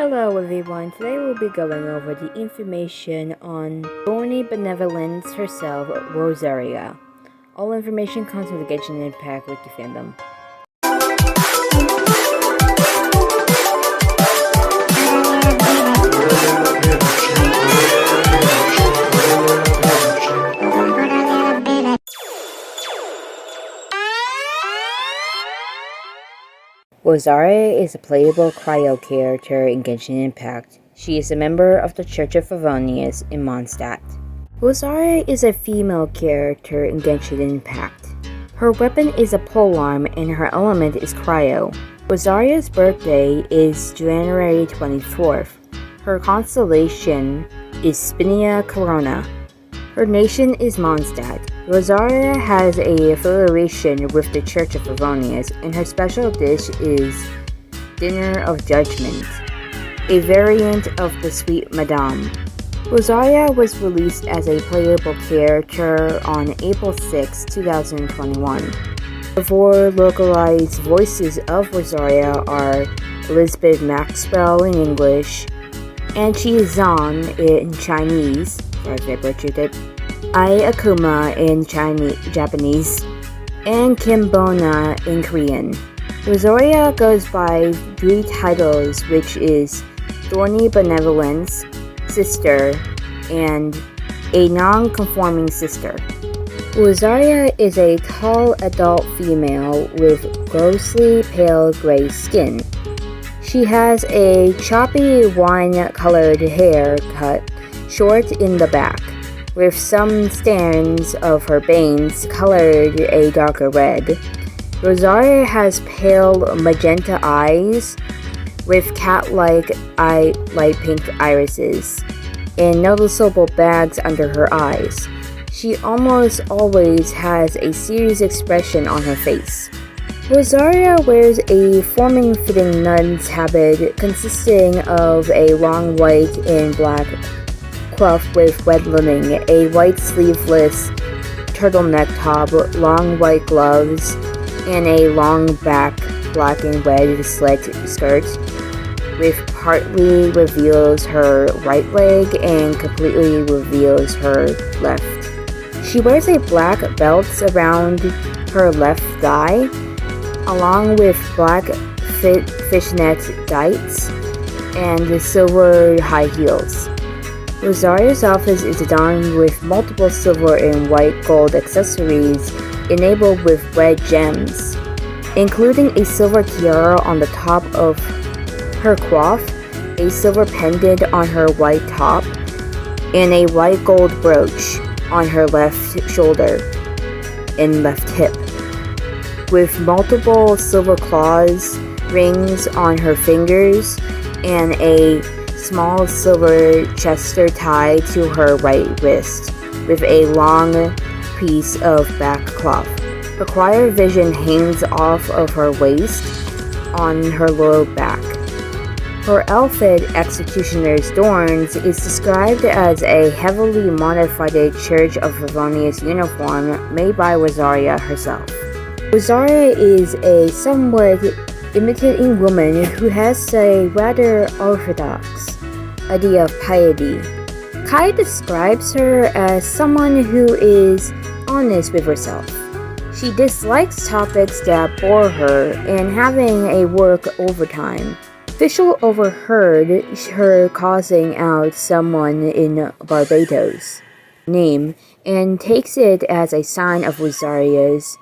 Hello everyone, today we'll be going over the information on Thorny Benevolence herself, Rosaira. All information comes from the Genshin Impact Wiki fandom. Rosaira is a playable cryo character in Genshin Impact. She is a member of the Church of Favonius in Mondstadt. Rosaira is a female character in Genshin Impact. Her weapon is a polearm and her element is cryo. Rosaira's birthday is January 24th. Her constellation is Spinia Corona. Her nation is Mondstadt. Rosaira has an affiliation with the Church of Favonius, and her special dish is Dinner of Judgment, a variant of the Sweet Madame. Rosaira was released as a playable character on April 6, 2021. The four localized voices of Rosaira are Elizabeth Maxwell in English, Anchi Zan in Chinese, sorry if I butchered it, Ai Akuma in Japanese, and Kim Bona in Korean. Rosaira goes by three titles, which is Thorny Benevolence, Sister, and a non-conforming sister. Rosaira is a tall adult female with grossly pale gray skin. She has a choppy wine-colored hair cut short in the back, with some strands of her bangs colored a darker red. Rosaira has pale magenta eyes with cat-like light pink irises and noticeable bags under her eyes. She almost always has a serious expression on her face. Rosaira wears a forming-fitting nun's habit consisting of a long white and black cuff with red lining, a white sleeveless turtleneck top, long white gloves, and a long back black and red slit skirt, which partly reveals her right leg and completely reveals her left. She wears a black belt around her left thigh, along with black fishnet tights and silver high heels. Rosaira's office is adorned with multiple silver and white gold accessories enabled with red gems, including a silver tiara on the top of her coif, a silver pendant on her white top, and a white gold brooch on her left shoulder and left hip, with multiple silver claws, rings on her fingers, and a small silver chester tied to her right wrist with a long piece of back cloth. Her choir vision hangs off of her waist on her lower back. Her outfit, Executioner's Thorns, is described as a heavily modified Church of Favonius uniform made by Rosaira herself. Rosaira is a somewhat imitating woman who has a rather orthodox idea of piety. Kai describes her as someone who is honest with herself. She dislikes topics that bore her and having a work overtime. Official overheard her causing out someone in Barbados' name and takes it as a sign of Rosaira's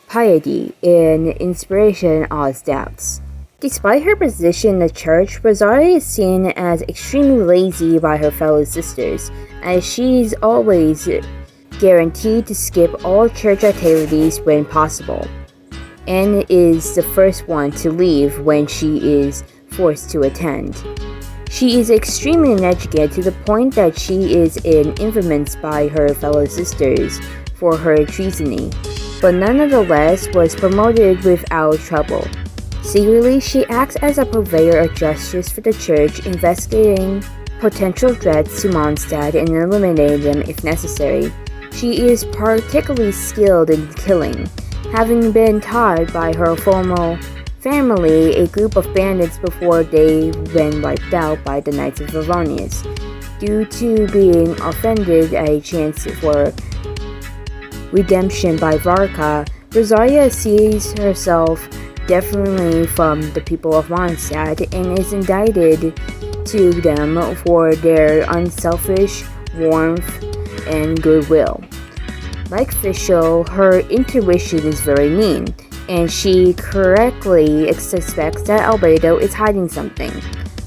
piety and inspiration Oz doubts. Despite her position in the church, Rosaira is seen as extremely lazy by her fellow sisters, as she's always guaranteed to skip all church activities when possible, and is the first one to leave when she is forced to attend. She is extremely uneducated to the point that she is infamous by her fellow sisters for her treasony, but nonetheless was promoted without trouble. Secretly, she acts as a purveyor of justice for the church, investigating potential threats to Mondstadt and eliminating them if necessary. She is particularly skilled in killing, having been taught by her former family, a group of bandits before they were wiped out by the Knights of Favonius. Due to being offended at a chance for redemption by Varka, Rosaira sees herself differently from the people of Mondstadt and is indicted to them for their unselfish warmth and goodwill. Like Fischl, her intuition is very mean, and she correctly suspects that Albedo is hiding something.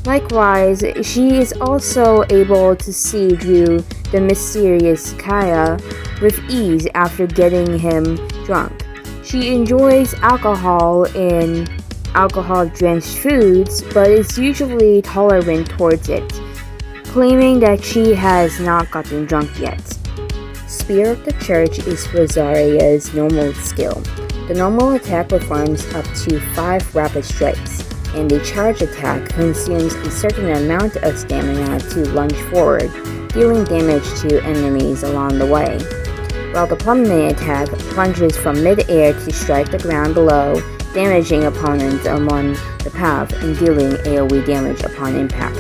Likewise, she is also able to see through the mysterious Kaya with ease after getting him drunk. She enjoys alcohol and alcohol-drenched foods, but is usually tolerant towards it, claiming that she has not gotten drunk yet. Spear of the Church is Rosaira's normal skill. The normal attack performs up to 5 rapid strikes, and the charge attack consumes a certain amount of stamina to lunge forward, dealing damage to enemies along the way, while the plummeting attack plunges from mid-air to strike the ground below, damaging opponents along the path and dealing AoE damage upon impact.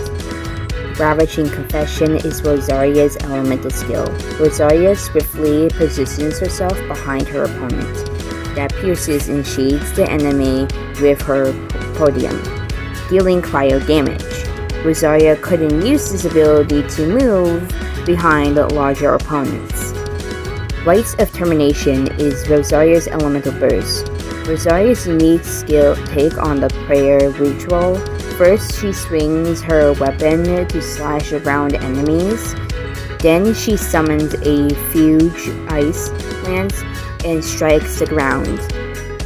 Ravaging Confession is Rosaira's elemental skill. Rosaira swiftly positions herself behind her opponent, that pierces and sheathes the enemy with her podium, dealing cryo damage. Rosaira couldn't use this ability to move behind larger opponents. Rites of Termination is Rosaira's elemental burst. Rosaira's unique skill take on the prayer ritual. First, she swings her weapon to slash around enemies. Then she summons a huge ice lance and strikes the ground.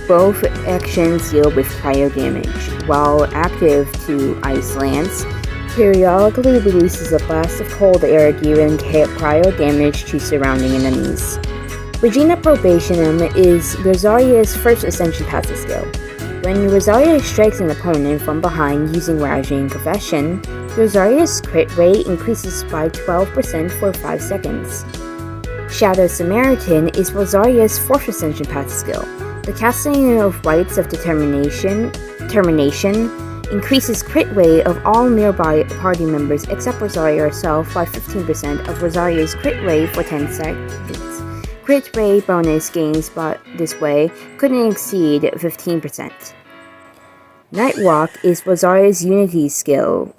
Both actions deal with cryo damage, while active to Ice Lance periodically releases a blast of cold air dealing cryo damage to surrounding enemies. Regina Probationum is Rosaira's first Ascension passive skill. When Rosaira strikes an opponent from behind using Ravaging Confession, Rosaira's crit rate increases by 12% for 5 seconds. Shadow Samaritan is Rosaira's fourth Ascension passive skill. The casting of Rites of Termination increases crit rate of all nearby party members except Rosaira herself by 15% of Rosaira's crit rate for 10 seconds. Crit rate bonus gains by this way couldn't exceed 15%. Nightwalk is Rosaira's Unity skill.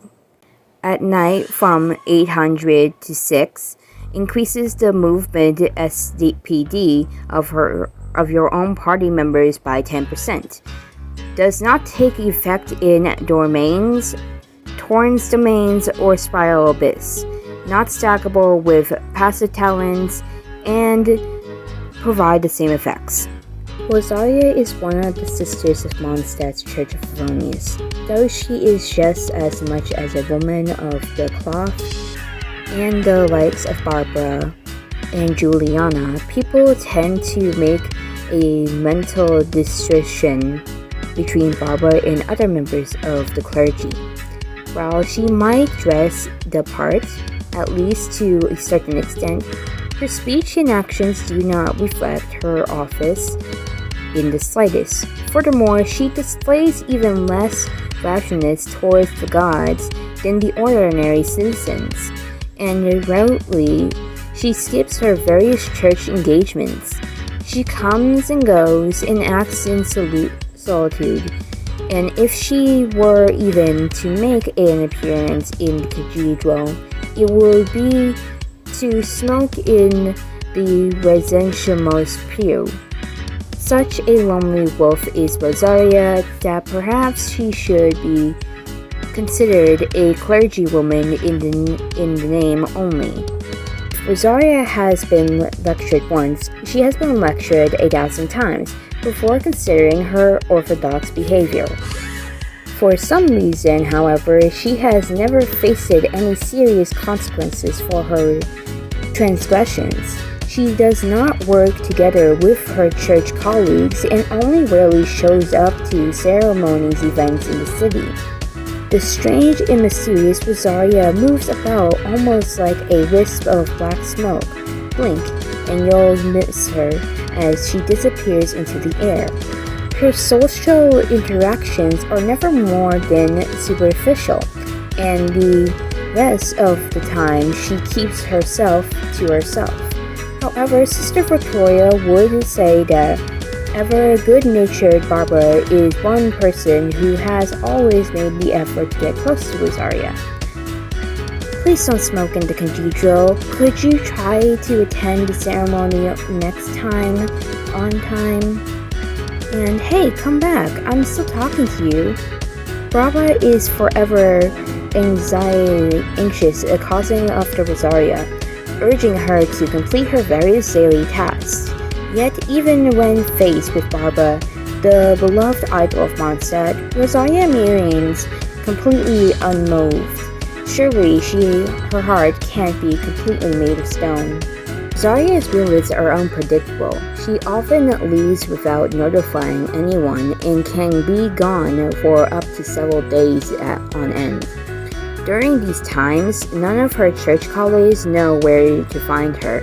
At night from 800 to 6, increases the movement SPD of your own party members by 10%. Does not take effect in domains, Torrens domains, or Spiral Abyss. Not stackable with passive talents and provide the same effects. Rosaira is one of the sisters of Mondstadt's Church of Favonius. Though she is just as much as a woman of the cloth and the likes of Barbara and Juliana, people tend to make a mental distinction between Barbara and other members of the clergy. While she might dress the part, at least to a certain extent, her speech and actions do not reflect her office in the slightest. Furthermore, she displays even less rashness towards the gods than the ordinary citizens, and rarely she skips her various church engagements. She comes and goes and acts in solitude, and if she were even to make an appearance in the cathedral, it would be to smoke in the residentialmost pew. Such a lonely wolf is Rosaira that perhaps she should be considered a clergywoman in the name only. Rosaira has been lectured once. She has been lectured 1,000 times before considering her orthodox behavior. For some reason, however, she has never faced any serious consequences for her transgressions. She does not work together with her church colleagues and only rarely shows up to ceremonies events in the city. The strange and mysterious Rosaira moves about almost like a wisp of black smoke. Blink, and you'll miss her as she disappears into the air. her social interactions are never more than superficial, and the rest of the time she keeps herself to herself. However, Sister Victoria would say that ever good-natured Barbara is one person who has always made the effort to get close to Rosaria. Please don't smoke in the cathedral. Could you try to attend the ceremony next time, on time? And hey, come back. I'm still talking to you. Barbara is forever anxious, causing after Rosaria, urging her to complete her various daily tasks. Yet, even when faced with Barbara, the beloved idol of Mondstadt, Rosaria remains completely unmoved. Surely her heart can't be completely made of stone. Rosaria's movements are unpredictable. She often leaves without notifying anyone and can be gone for up to several days on end. During these times, none of her church colleagues know where to find her.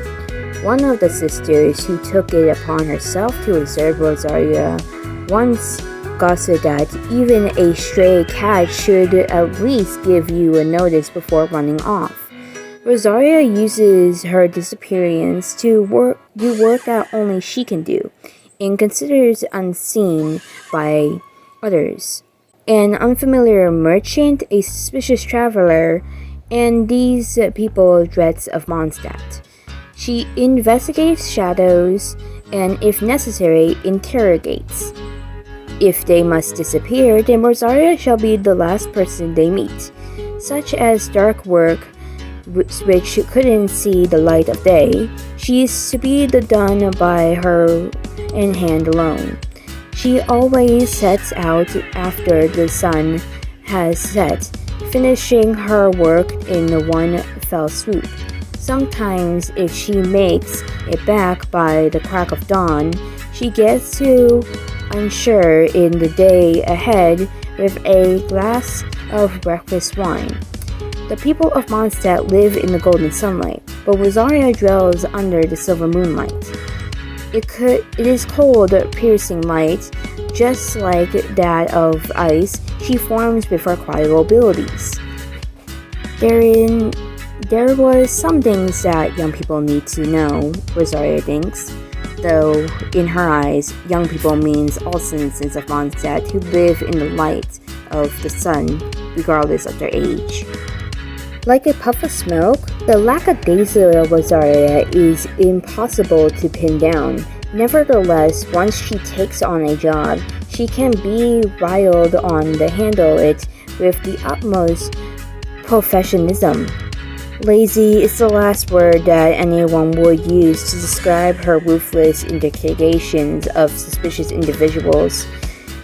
One of the sisters who took it upon herself to observe Rosaria once gossiped that even a stray cat should at least give you a notice before running off. Rosaria uses her disappearance to do work that only she can do, and considers unseen by others. An unfamiliar merchant, a suspicious traveler, and these people dreads of Mondstadt. She investigates shadows and, if necessary, interrogates. If they must disappear, then Rosaria shall be the last person they meet, such as dark work which couldn't see the light of day. She is to be done by her in hand alone. She always sets out after the sun has set, finishing her work in one fell swoop. Sometimes, if she makes it back by the crack of dawn, she gets to unsure in the day ahead with a glass of breakfast wine. The people of Mondstadt live in the golden sunlight, but Rosaria dwells under the silver moonlight. It is cold, piercing light, just like that of ice. She forms with her cryo abilities. There was some things that young people need to know, Rosaria thinks, though in her eyes, young people means all citizens of Mondstadt who live in the light of the sun, regardless of their age. Like a puff of smoke, the lackadaisical Rosaria is impossible to pin down. Nevertheless, once she takes on a job, she can be riled on to handle it with the utmost professionalism. Lazy is the last word that anyone would use to describe her ruthless investigations of suspicious individuals.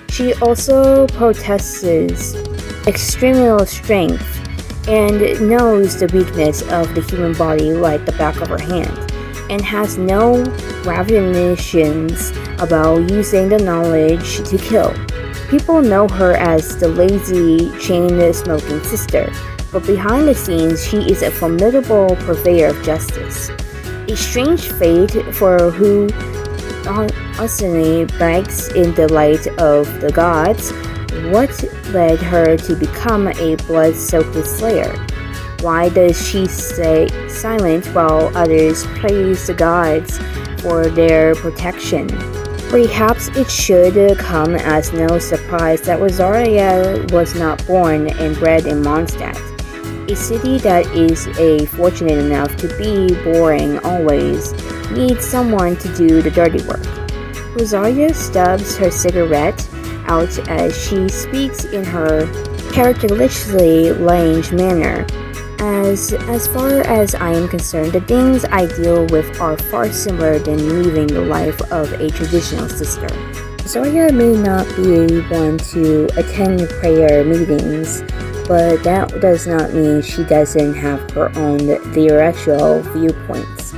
She also possesses extreme strength and knows the weakness of the human body like the back of her hand, and has no reservations about using the knowledge to kill. People know her as the lazy, chain-smoking sister, but behind the scenes she is a formidable purveyor of justice. A strange fate for who constantly begs in the light of the gods. What led her to become a blood-soaked slayer? Why does she stay silent while others praise the gods for their protection? Perhaps it should come as no surprise that Rosaria was not born and bred in Mondstadt, a city that is fortunate enough to be boring always, needs someone to do the dirty work. Rosaria stubs her cigarette out as she speaks in her characteristically language manner. As far as I am concerned, the things I deal with are far simpler than living the life of a traditional sister. Rosaria may not be one to attend prayer meetings, but that does not mean she doesn't have her own theoretical viewpoints.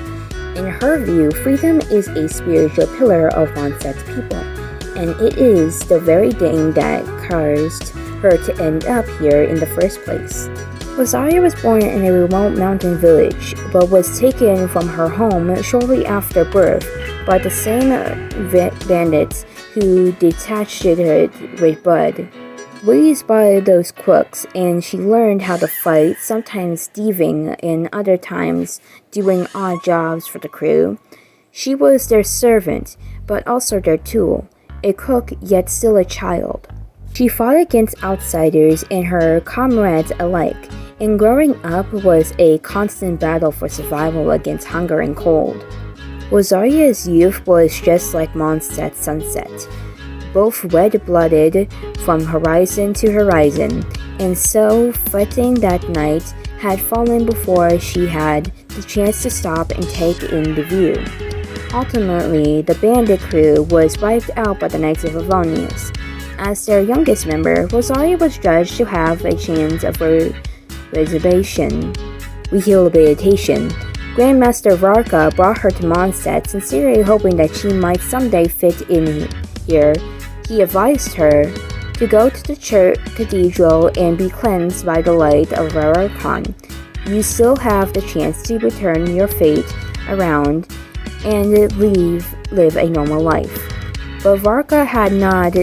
In her view, freedom is a spiritual pillar of Mondstadt's people, and it is the very thing that caused her to end up here in the first place. Rosaria was born in a remote mountain village, but was taken from her home shortly after birth by the same bandits who who detached it with Bud. Raised by those crooks, and she learned how to fight, sometimes thieving and other times doing odd jobs for the crew. She was their servant, but also their tool, a cook yet still a child. She fought against outsiders and her comrades alike, and growing up was a constant battle for survival against hunger and cold. Rosaria's youth was just like Mondstadt's sunset, both red-blooded from horizon to horizon, and so fretting that night had fallen before she had the chance to stop and take in the view. Ultimately, the bandit crew was wiped out by the Knights of Favonius. As their youngest member, Rosaria was judged to have a chance of rehabilitation. Grandmaster Varka brought her to Mondstadt, sincerely hoping that she might someday fit in here. He advised her to go to the church cathedral and be cleansed by the light of Rarakan. You still have the chance to return your fate around and live a normal life. But Varka had not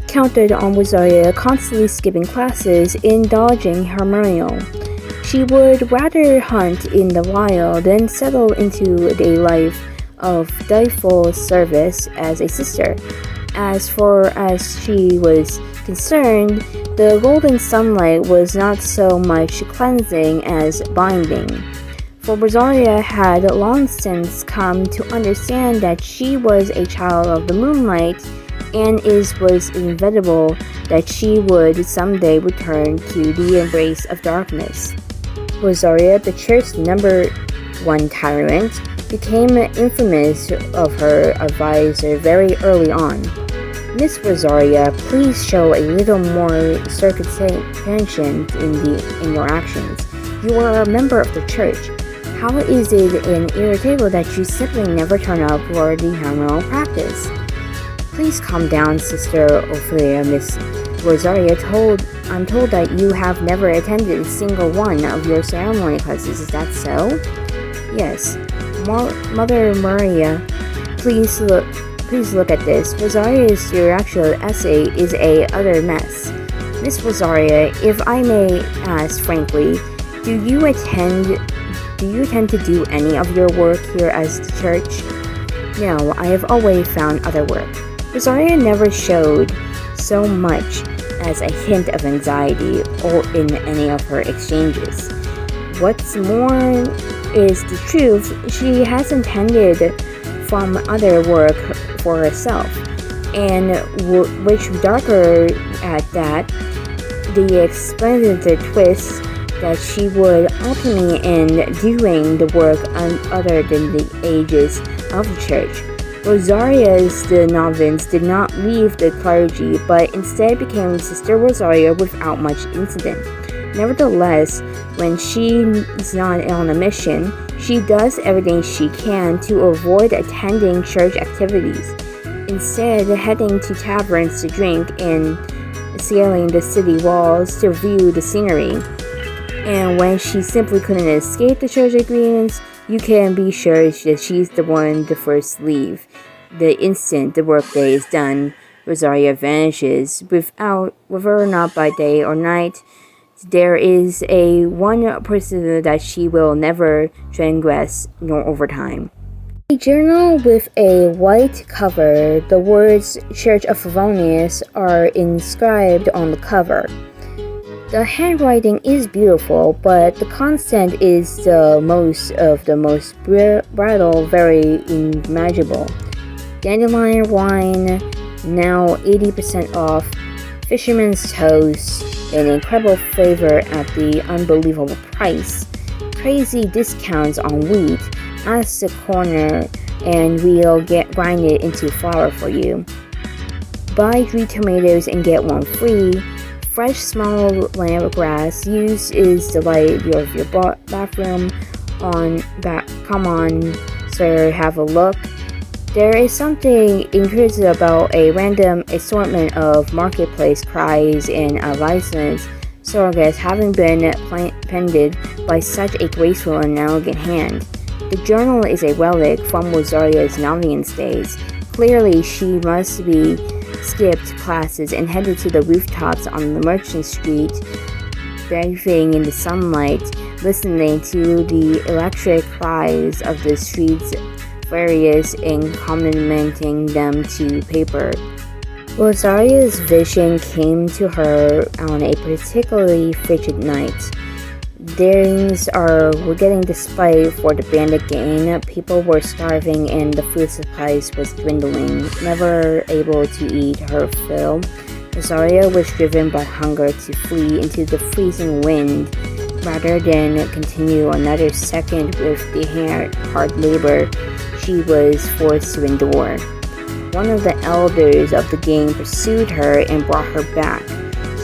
counted on Rosaria constantly skipping classes and dodging her meal. She would rather hunt in the wild than settle into a life of dutiful service as a sister. As far as she was concerned, the golden sunlight was not so much cleansing as binding. For Rosaria had long since come to understand that she was a child of the moonlight, and it was inevitable that she would someday return to the embrace of darkness. Rosaria, the church's number one tyrant, became infamous of her advisor very early on. Miss Rosaria, please show a little more circumspection in your actions. You are a member of the church. How is it irritable that you simply never turn up for the annual practice? Please calm down, Sister Ophelia. Miss Rosaria, I'm told that you have never attended a single one of your ceremony classes. Is that so? Yes. Mother Maria, please look at this. Rosaria's actual essay is a utter mess. Miss Rosaria, if I may ask frankly, do you intend to do any of your work here as the church? No, I have always found other work. Rosaria never showed so much as a hint of anxiety or in any of her exchanges. What's more is the truth, she has intended from other work for herself, and which darker at that, the explicit twist that she would ultimately end doing the work other than the ages of the church. Rosaria's the novice did not leave the clergy, but instead became Sister Rosaria without much incident. Nevertheless, when she is not on a mission, she does everything she can to avoid attending church activities, instead heading to taverns to drink and scaling the city walls to view the scenery. And when she simply couldn't escape the church agreements, you can be sure that she's the one to first leave. The instant the workday is done, Rosaria vanishes, whether or not by day or night. There is a one person that she will never transgress nor overtime. A journal with a white cover, the words Church of Favonius are inscribed on the cover. The handwriting is beautiful, but the content is the most brittle, very unimaginable. Dandelion wine, now 80% off, fisherman's toast, an incredible flavor at the unbelievable price, crazy discounts on wheat, ask the corner and we'll grind it into flour for you. Buy 3 tomatoes and get 1 free. Fresh small lemongrass use is the light of your bathroom. Come on, sir, have a look. There is something inclusive about a random assortment of marketplace cries and licensed surrogates having been penned by such a graceful and elegant hand. The journal is a relic from Rosaria's novice days, Clearly, she must be skipped classes and headed to the rooftops on the Merchant Street, bathing in the sunlight, listening to the electric cries of the streets various and commenting them to paper. Rosaira's vision came to her on a particularly frigid night. Things were getting desperate for the bandit gang. People were starving and the food supplies was dwindling. Never able to eat her fill, Rosaira was driven by hunger to flee into the freezing wind. Rather than continue another second with the hard labor she was forced to endure. One of the elders of the gang pursued her and brought her back.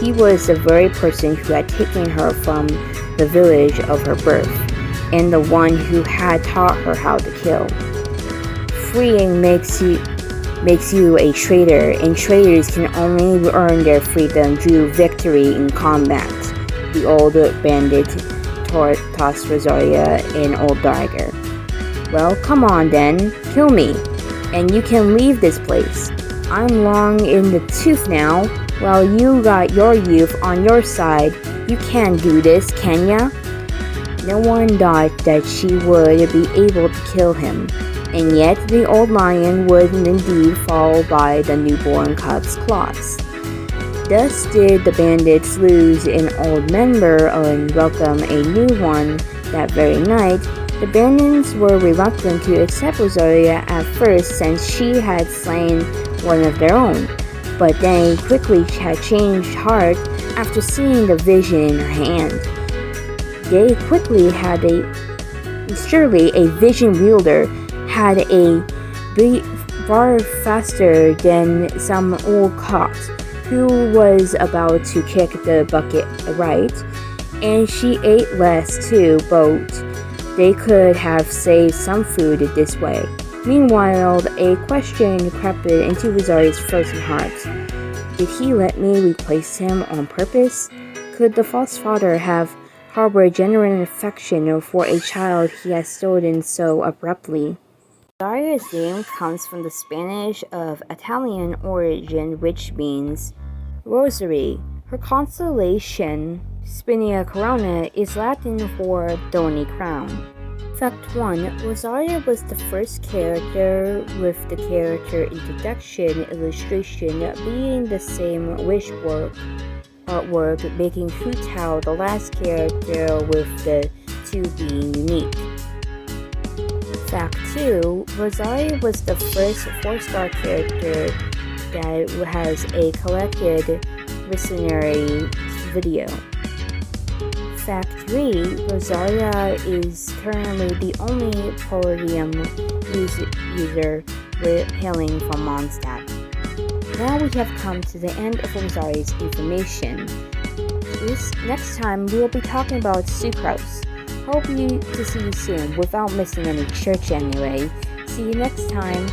He was the very person who had taken her from the village of her birth, and the one who had taught her how to kill. Freeing makes you a traitor, and traitors can only earn their freedom through victory in combat. The old bandit tossed Rosaria an old dagger. Well, come on then, kill me, and you can leave this place. I'm long in the tooth now. Well, you got your youth on your side. You can't do this, can ya? No one thought that she would be able to kill him, and yet the old lion would indeed fall by the newborn cub's claws. Thus did the bandits lose an old member and welcome a new one that very night. The bandits were reluctant to accept Rosaria at first since she had slain one of their own, but they quickly had changed heart after seeing the vision in her hand. They quickly had surely a vision wielder had a far faster than some old cock who was about to kick the bucket right, and she ate less too, but they could have saved some food this way. Meanwhile, a question crept into Rosaria's frozen heart. Did he let me replace him on purpose? Could the false father have harbored genuine affection for a child he had stolen so abruptly? Rosaria's name comes from the Spanish of Italian origin, which means rosary. Her constellation, Spinia Corona, is Latin for thorny crown. Fact 1. Rosaria was the first character, with the character introduction illustration being the same wishboard artwork, making Hu Tao the last character, with the two being unique. Fact 2. Rosaria was the first 4-star character that has a collected visionary video. Fact 3. Rosaria is currently the only podium user hailing from Mondstadt. Now we have come to the end of Rosaria's information. Next time we will be talking about sucrose. Hope to see you soon without missing any church anyway. See you next time.